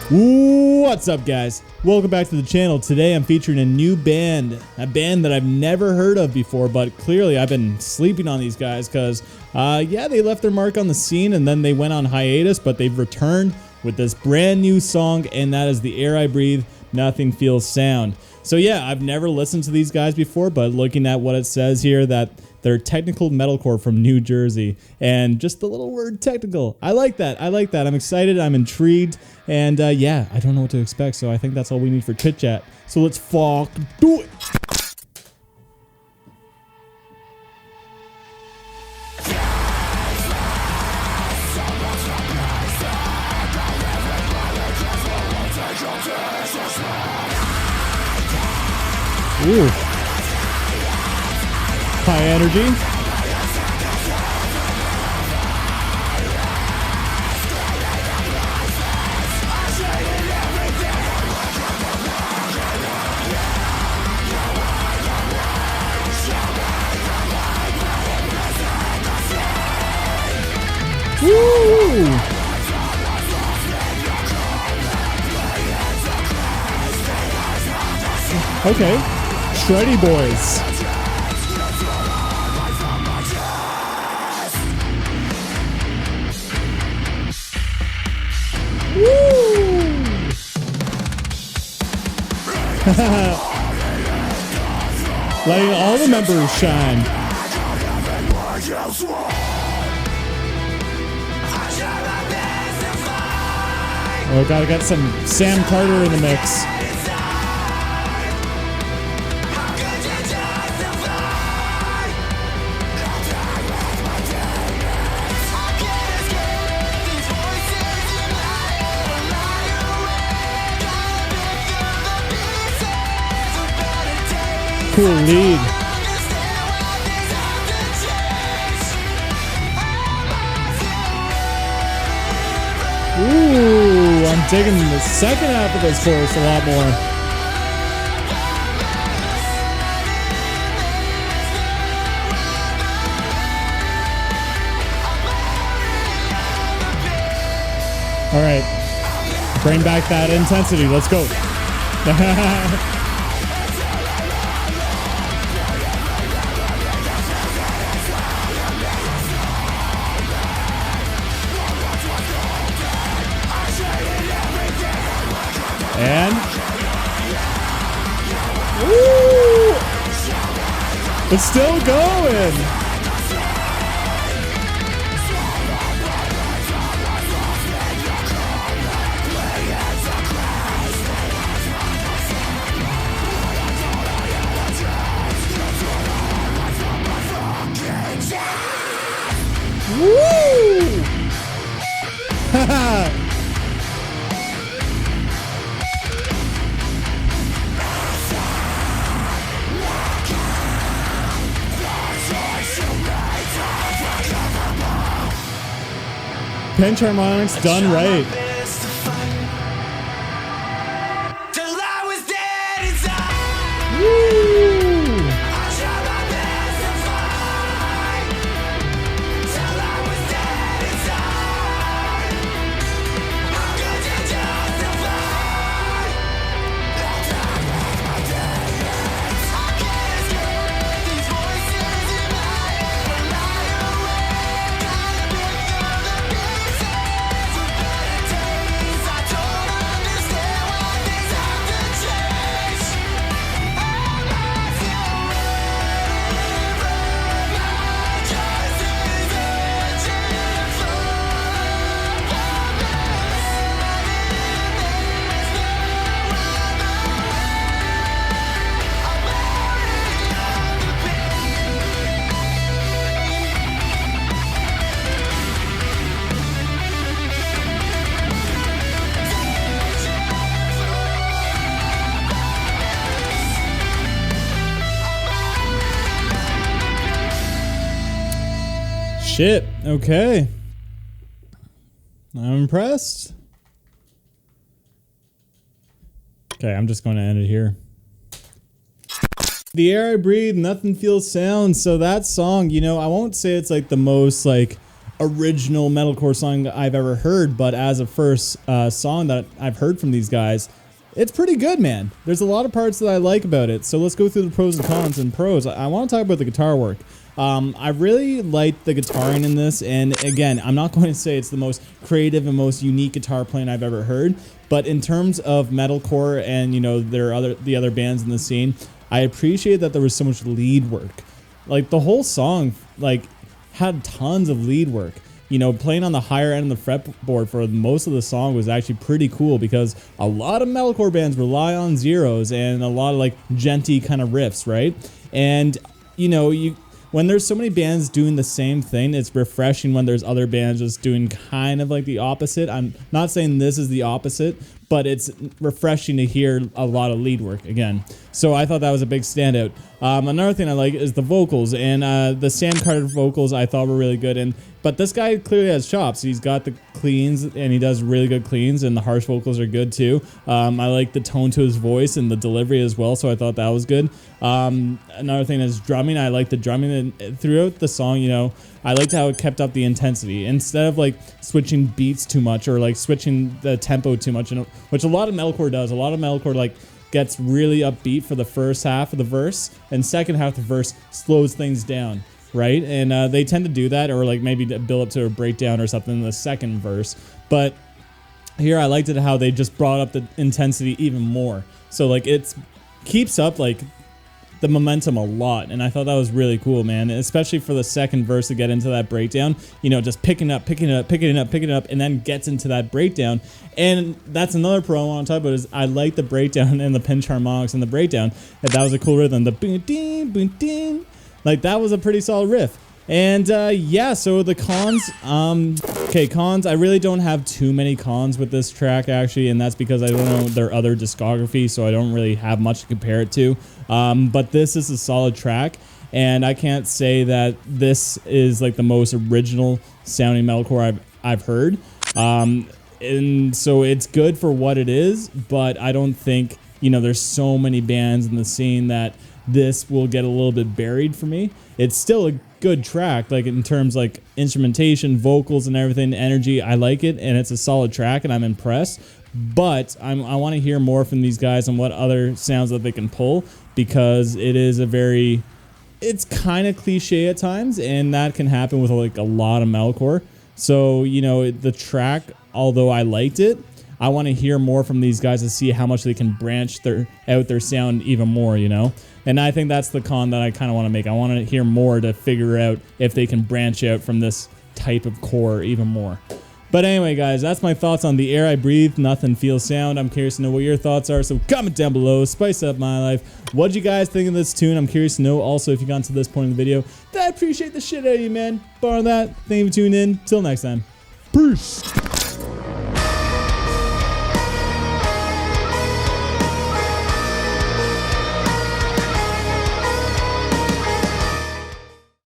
What's up, guys? Welcome back to the channel. Today I'm featuring a new band, a band that I've never heard of before, but clearly I've been sleeping on these guys because, yeah, they left their mark on the scene and then they went on hiatus, but they've returned with this brand new song, and that is The Air I Breathe, Nothing Feels Sound. So yeah, I've never listened to these guys before, but looking at what it says here, that they're technical metalcore from New Jersey, and just the little word technical. I like that. I'm excited. I'm intrigued. And yeah, I don't know what to expect, so I think that's all we need for chit chat. So let's fuck do it. Ooh. High energy. Woo! Okay. Shreddy boys. Woo! Letting all the members shine. Oh, gotta get some Sam Carter in the mix. Cool lead. Ooh, I'm digging the second half of this chorus a lot more. All right, bring back that intensity. Let's go. And woo! It's still going. Woo! Haha. Pinch harmonics done right. Woo! Shit. Okay. I'm impressed. Okay, I'm just going to end it here. The Air I Breathe, Nothing Feels Sound. So that song, you know, I won't say it's like the most like original metalcore song I've ever heard, but as a first song that I've heard from these guys, it's pretty good, man. There's a lot of parts that I like about it. So let's go through the pros and cons. And pros, I want to talk about the guitar work. I really liked the guitaring in this, and again, I'm not going to say it's the most creative and most unique guitar playing I've ever heard, but in terms of metalcore and, you know, the other bands in the scene, I appreciate that there was so much lead work. Like, the whole song, like, had tons of lead work. You know, playing on the higher end of the fretboard for most of the song was actually pretty cool, because a lot of metalcore bands rely on zeros and a lot of like djenty kind of riffs, right? And you know, when there's so many bands doing the same thing, it's refreshing when there's other bands just doing kind of like the opposite. I'm not saying this is the opposite, but it's refreshing to hear a lot of lead work again. So I thought that was a big standout. Another thing I like is the vocals, and the Sam Carter vocals I thought were really good. But this guy clearly has chops. He's got the cleans, and he does really good cleans, and the harsh vocals are good too. I like the tone to his voice and the delivery as well, so I thought that was good. Another thing is drumming. I like the drumming, and throughout the song, you know, I liked how it kept up the intensity instead of like switching beats too much or like switching the tempo too much, which a lot of metalcore does. A lot of metalcore like gets really upbeat for the first half of the verse, and second half of the verse slows things down, right? And they tend to do that, or like maybe build up to a breakdown or something in the second verse. But here I liked it how they just brought up the intensity even more. So like it keeps up like the momentum a lot, and I thought that was really cool, man, especially for the second verse to get into that breakdown, you know, just picking it up, and then gets into that breakdown. And that's another pro I want to talk about, is I like the breakdown and the pinch harmonics and the breakdown. And that was a cool rhythm, the boom ding boom ding, like that was a pretty solid riff. And yeah, so the cons, okay, cons, I really don't have too many cons with this track actually, and that's because I don't know their other discography, so I don't really have much to compare it to. But this is a solid track, and I can't say that this is like the most original sounding metalcore I've heard. And so it's good for what it is, but I don't think, you know, there's so many bands in the scene that this will get a little bit buried for me. It's still a good track, like in terms like instrumentation, vocals, and everything, energy. I like it, and it's a solid track, and I'm impressed. But I want to hear more from these guys and what other sounds that they can pull, because it is it's kind of cliche at times, and that can happen with like a lot of metalcore. So, you know, the track, although I liked it, I want to hear more from these guys to see how much they can branch out their sound even more, you know? And I think that's the con that I kind of want to make. I want to hear more to figure out if they can branch out from this type of core even more. But anyway, guys, that's my thoughts on The Air I Breathe, Nothing Feels Sound. I'm curious to know what your thoughts are, so comment down below, spice up my life. What did you guys think of this tune? I'm curious to know. Also, if you got to this point in the video, I appreciate the shit out of you, man. Bar on that, thank you for tuning in. Till next time. Peace.